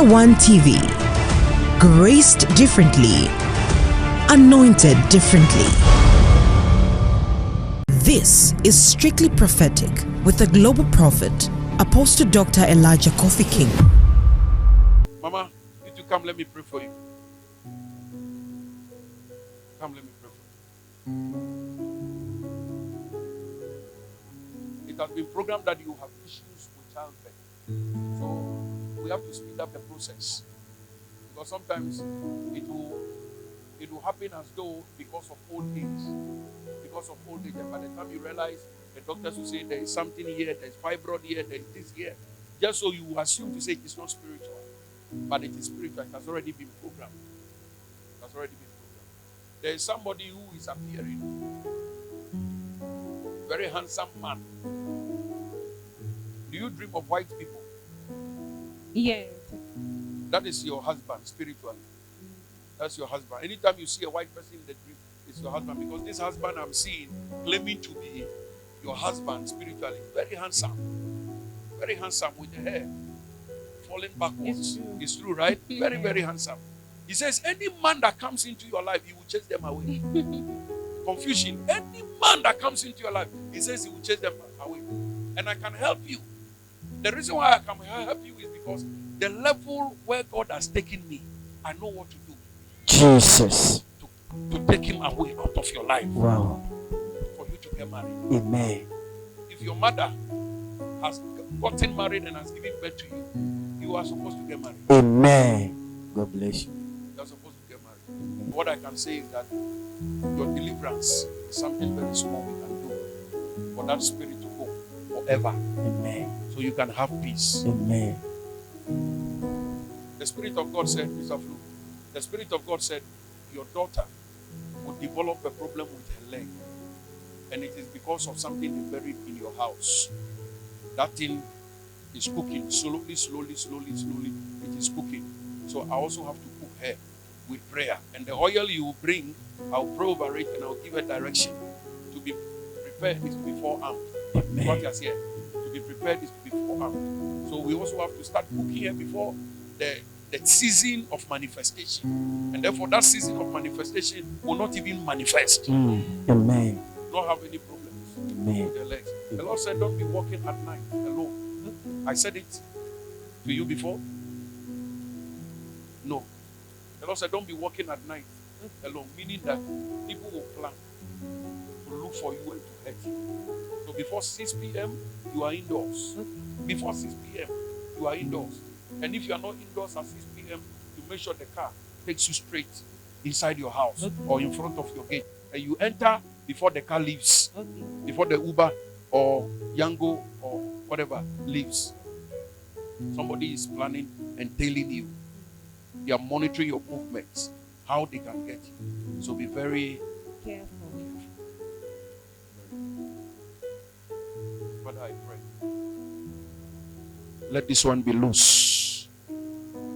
One TV. Graced differently, anointed differently. This is Strictly Prophetic with the global prophet, Apostle Dr. Elijah Kofi King. Mama, you two come, let me pray for you. Come, let me pray for you. It has been programmed that you have issues with childbirth. So we have to speed up the process. Because sometimes it will happen as though because of old age. Because of old age. And by the time you realize, the doctors will say there is something here, there is fibroid here, there is this here. Just so you assume to say it is not spiritual. But it is spiritual. It has already been programmed. It has already been programmed. There is somebody who is appearing. Very handsome man. Do you dream of white people? Yes. That is your husband spiritually. That's your husband. Anytime you see a white person in the dream, it's your husband. Because this husband I'm seeing, claiming to be your husband spiritually, very handsome. Very handsome with the hair falling backwards. It's true, right? Very, very handsome. He says, any man that comes into your life, he will chase them away. Confusion. Any man that comes into your life, he says he will chase them away. And I can help you. The reason why I can help you is because the level where God has taken me, I know what to do. Jesus. To take him away out of your life. Wow. For you to get married. Amen. If your mother has gotten married and has given birth to you, you are supposed to get married. Amen. God bless you. You are supposed to get married. What I can say is that your deliverance is something very small we can do for that spirit to go forever. Amen. So you can have peace. Amen. The Spirit of God said, Mr. Flu, the Spirit of God said, your daughter will develop a problem with her leg. And it is because of something you buried in your house. That thing is cooking. Slowly, it is cooking. So I also have to cook her with prayer. And the oil you will bring, I'll pray over it and I'll give her direction. To be prepared is to be forearmed. Amen. What is here? To be prepared is to be forearmed. So we also have to start cooking her before the season of manifestation. And therefore that season of manifestation will not even manifest. Amen. Not have any problems Amen. with the legs. The Lord said, don't be walking at night alone. I said it to you before? No. The Lord said, don't be walking at night alone. Meaning that people will plan to look for you and to hurt you. So before 6 p.m., you are indoors. Before 6 p.m., you are indoors. And if you are not indoors at 6 p.m., you make sure the car takes you straight inside your house or in front of your gate. And you enter before the car leaves. Before the Uber or Yango or whatever leaves. Somebody is planning and telling you. They are monitoring your movements, how they can get you. So be very Careful. Father, I pray. Let this one be loose.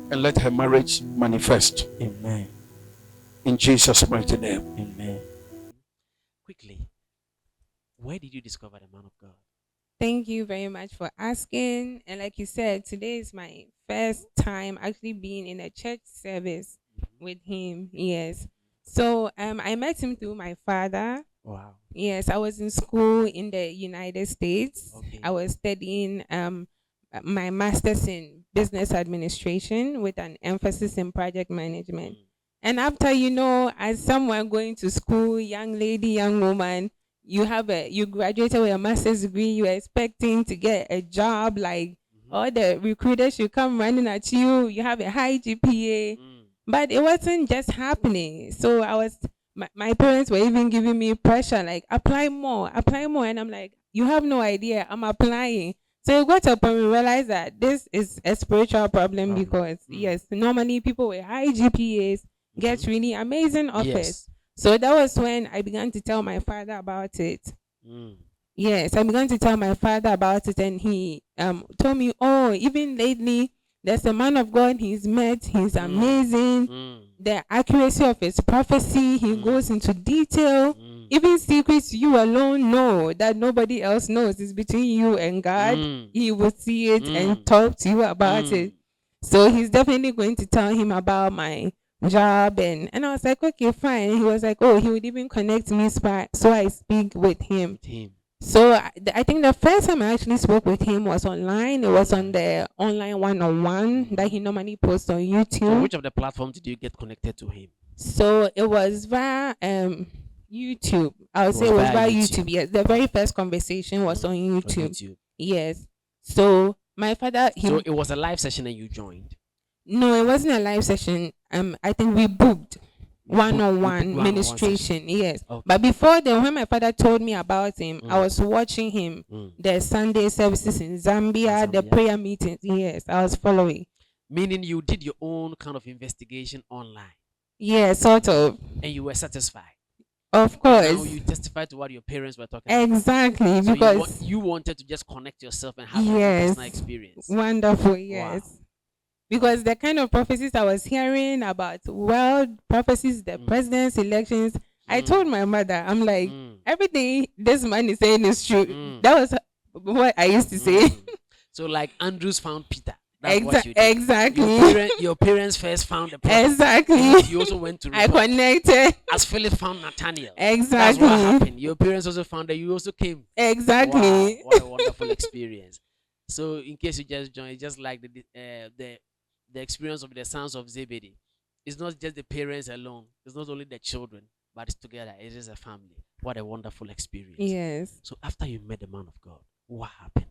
And let her marriage manifest. Amen. In Jesus' mighty name. Amen. Quickly, where did you discover the man of God? Thank you very much for asking. And like you said, today is my first time actually being in a church service with him. Yes. So I met him through my father. Wow. Yes, I was in school in the United States. Okay. I was studying my master's in business administration with an emphasis in project management. And after, as someone going to school, young lady, young woman, you graduated with a master's degree, you're expecting to get a job, like all the recruiters should come running at you, you have a high GPA, but it wasn't just happening. So my parents were even giving me pressure, like apply more, and I'm like, you have no idea, I'm applying. So it got up and we realized that this is a spiritual problem because yes, normally people with high GPAs get really amazing offers. Yes. So that was when I began to tell my father about it. Yes, I began to tell my father about it, and he told me, oh, even lately, there's a man of God he's met. He's amazing. The accuracy of his prophecy, he goes into detail. Even secrets you alone know that nobody else knows. It's between you and God. He will see it and talk to you about it. So he's definitely going to tell him about my job, and I was like, okay, fine. And he was like, oh, he would even connect me so I speak with him. With him. So I think the first time I actually spoke with him was online. It was on the online one-on-one that he normally posts on So YouTube. which of the platforms did you get connected to him? So it was via YouTube. I would say it was via YouTube. Yes, the very first conversation was on On YouTube. Yes. So my father, So it was a live session and you joined. no, it wasn't a live session. I think we booked one-on-one one-on-one ministration. Yes. Okay. But before then, when my father told me about him, I Mm. was watching him. Mm. The Sunday services in Zambia, the Zambia. prayer meetings. Yes, I was following. Meaning you did your own kind of investigation online Yeah, sort of. and you were satisfied. Of Now course. you testified to what your parents were talking about. Exactly. So Because you wanted to just connect yourself and have a Yes. personal experience. wonderful, yes. Because the kind of prophecies I was hearing about world prophecies, the president's elections, I told my mother, I'm like, Mm. everything this man is saying is true. Mm. That was what I used to say. Mm. So like Andrews found Peter. That's what you did. Exactly. Your parents first found the prophet. Exactly. You also went to I report. connected. As Philip found Nathaniel. Exactly. That's what happened. Your parents also found that you also came. Exactly. Wow, what a wonderful experience. So in case you just joined, it's just like the experience of the sons of Zebedee. It's not just the parents alone. It's not only the children, but it's together. It is a family. What a wonderful experience. Yes. So after you met the man of God, what happened?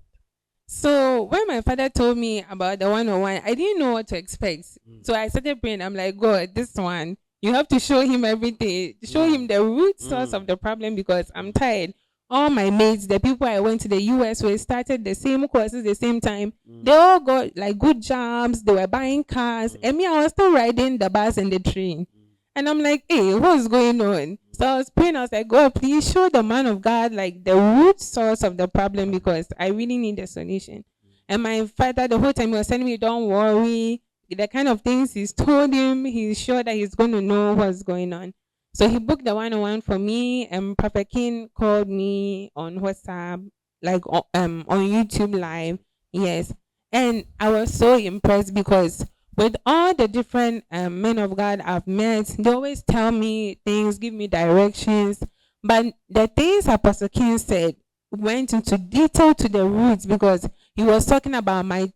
So when my father told me about the one-on-one, I didn't know what to expect. So I started praying. I'm like, God, this one, you have to show him everything. Show him the root source of the problem, because I'm tired. All my mates, the people I went to the US with, started the same courses the same time. They all got like good jobs. They were buying cars. And me, I was still riding the bus and the train. And I'm like, hey, what's going on? So I was praying. I was like, God, please show the man of God like the root source of the problem, because I really need a solution. And my father, the whole time, he was telling me, don't worry. The kind of things he's told him, he's sure that he's going to know what's going on. So he booked the one-on-one for me, and Prophet King called me on WhatsApp, like on YouTube Live. Yes. And I was so impressed, because with all the different men of God I've met, they always tell me things, give me directions. But the things Apostle King said went into detail to the roots, because he was talking about my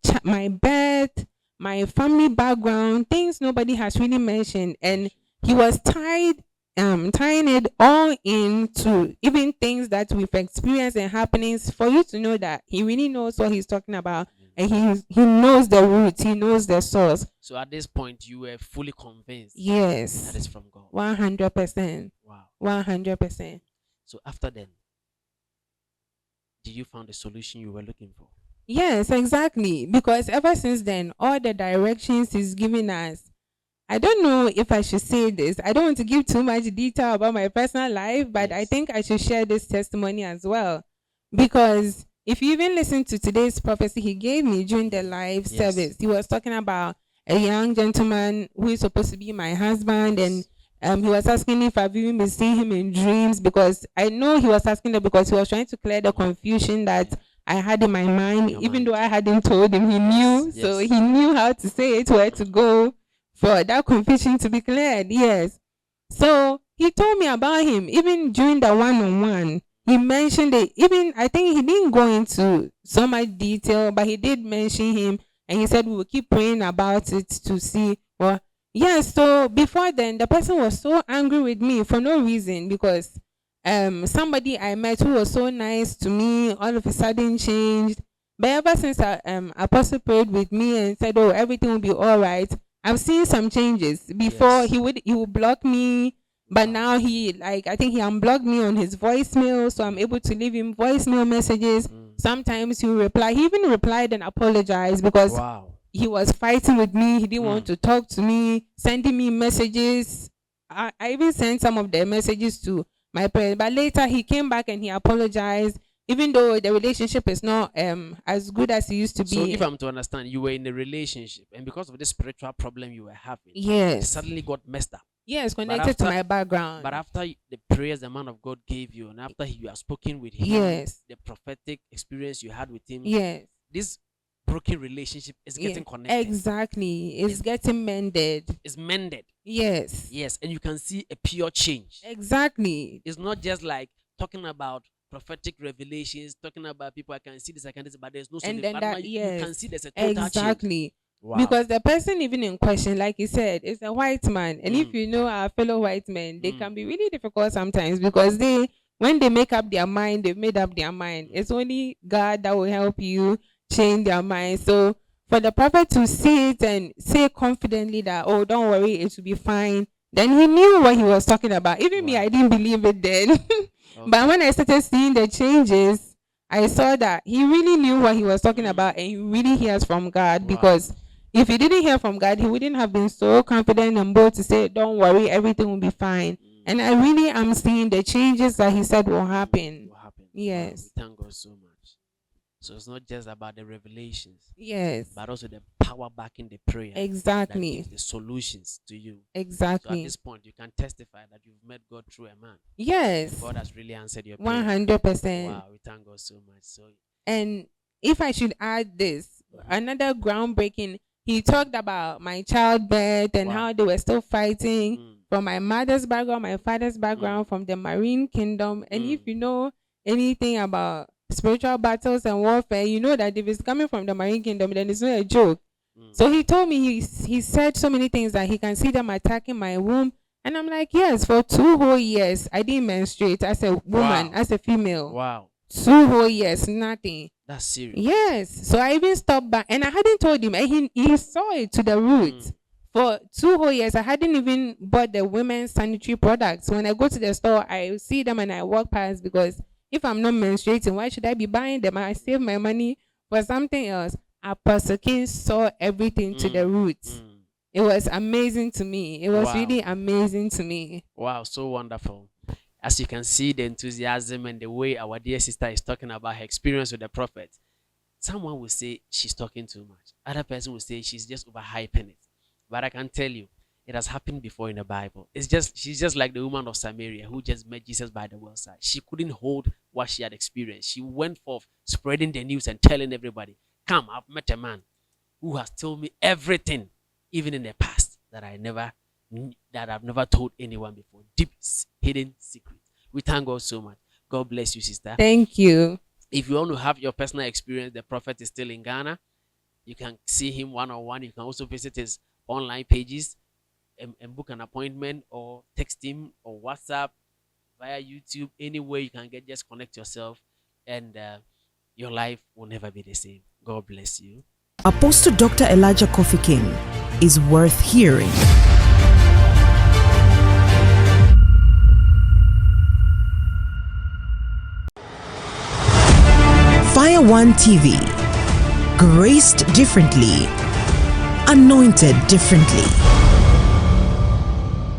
birth, my family background, things nobody has really mentioned. And he was tying it all into even things that we've experienced and happenings, for you to know that he really knows what he's talking about. And he knows the roots, he knows the source. So at this point, you were fully convinced Yes. that is from God. 100%. Wow. 100%. So after then, did you find the solution you were looking for? Yes, exactly. Because ever since then, all the directions he's giving us, I don't know if I should say this. I don't want to give too much detail about my personal life, but I think I should share this testimony as well. Because if you even listen to today's prophecy he gave me during the live service, he was talking about a young gentleman who is supposed to be my husband, and he was asking if I've even been seeing him in dreams, because I know he was asking that because he was trying to clear the confusion that I had in my mind, even though I hadn't told him. He knew, so he knew how to say it, where to go for that confusion to be cleared. Yes. So he told me about him, even during the one-on-one. He mentioned it. Even I think he didn't go into so much detail, but he did mention him, and he said we will keep praying about it to see. Well, yes. So before then, the person was so angry with me for no reason, because somebody I met who was so nice to me all of a sudden changed. But ever since Apostle prayed with me and said, "Oh, everything will be all right," I've seen some changes. Before he would block me. But now I think he unblocked me on his voicemail, so I'm able to leave him voicemail messages. Sometimes he will reply. He even replied and apologized, because he was fighting with me. He didn't want to talk to me, sending me messages. I even sent some of the messages to my parents. But later he came back and he apologized, even though the relationship is not as good as it used to be. So if I'm to understand, you were in a relationship, and because of the spiritual problem you were having, yes, it suddenly got messed up. Yes, connected to my background. But after the prayers the man of God gave you, and after you have spoken with him, yes, the prophetic experience you had with him, yes, this broken relationship is getting connected. Exactly. It's getting mended. It's mended. Yes. Yes, and you can see a pure change. Exactly. It's not just like talking about prophetic revelations, talking about people, I can see this, but there's no And solution. then But that, now you yes. can see there's a total change. Exactly. Wow. Because the person even in question, like you said, is a white man. And if you know our fellow white men, they can be really difficult sometimes because when they make up their mind, they've made up their mind. It's only God that will help you change their mind. So for the prophet to see it and say confidently that, oh, don't worry, it will be fine. Then he knew what he was talking about. Even me, I didn't believe it then. But when I started seeing the changes, I saw that he really knew what he was talking about and he really hears from God. Because if he didn't hear from God, he wouldn't have been so confident and bold to say, don't worry, everything will be fine. And I really am seeing the changes that he said will happen. Yes. We thank God so much. So it's not just about the revelations. Yes. But also the power back in the prayer. Exactly. That gives the solutions to you. Exactly. So at this point, you can testify that you've met God through a man. Yes. God has really answered your prayer. 100%. Wow, we thank God so much. So, and if I should add this, another groundbreaking, he talked about my childbirth and how they were still fighting from my mother's background, my father's background, from the marine kingdom. And if you know anything about spiritual battles and warfare, you know that if it's coming from the marine kingdom, then it's not a joke. So he told me, he said so many things that he can see them attacking my womb. And I'm like, yes, for 2 whole years, I didn't menstruate as a woman, as a female. Wow. 2 whole years, nothing. That's serious. Yes. So I even stopped back and I hadn't told him. And he saw it to the roots. For 2 whole years, I hadn't even bought the women's sanitary products. When I go to the store, I see them and I walk past because if I'm not menstruating, why should I be buying them? I save my money for something else. Apostle King saw everything to the roots. It was amazing to me. It was really amazing to me. Wow, so wonderful. As you can see, the enthusiasm and the way our dear sister is talking about her experience with the prophet. Someone will say she's talking too much. Other person will say she's just overhyping it. But I can tell you, it has happened before in the Bible. She's just like the woman of Samaria who just met Jesus by the well-side. She couldn't hold what she had experienced. She went forth spreading the news and telling everybody, come, I've met a man who has told me everything, even in the past, that I've never told anyone before. Deep hidden secret. We thank God so much. God bless you, sister. Thank you. If you want to have your personal experience, the prophet is still in Ghana. You can see him one-on-one. You can also visit his online pages and book an appointment or text him or WhatsApp via YouTube. Anywhere you can just connect yourself and your life will never be the same. God bless you. Apostle Dr. Elijah Kofi King is worth hearing. Fire One TV. Graced differently. Anointed differently.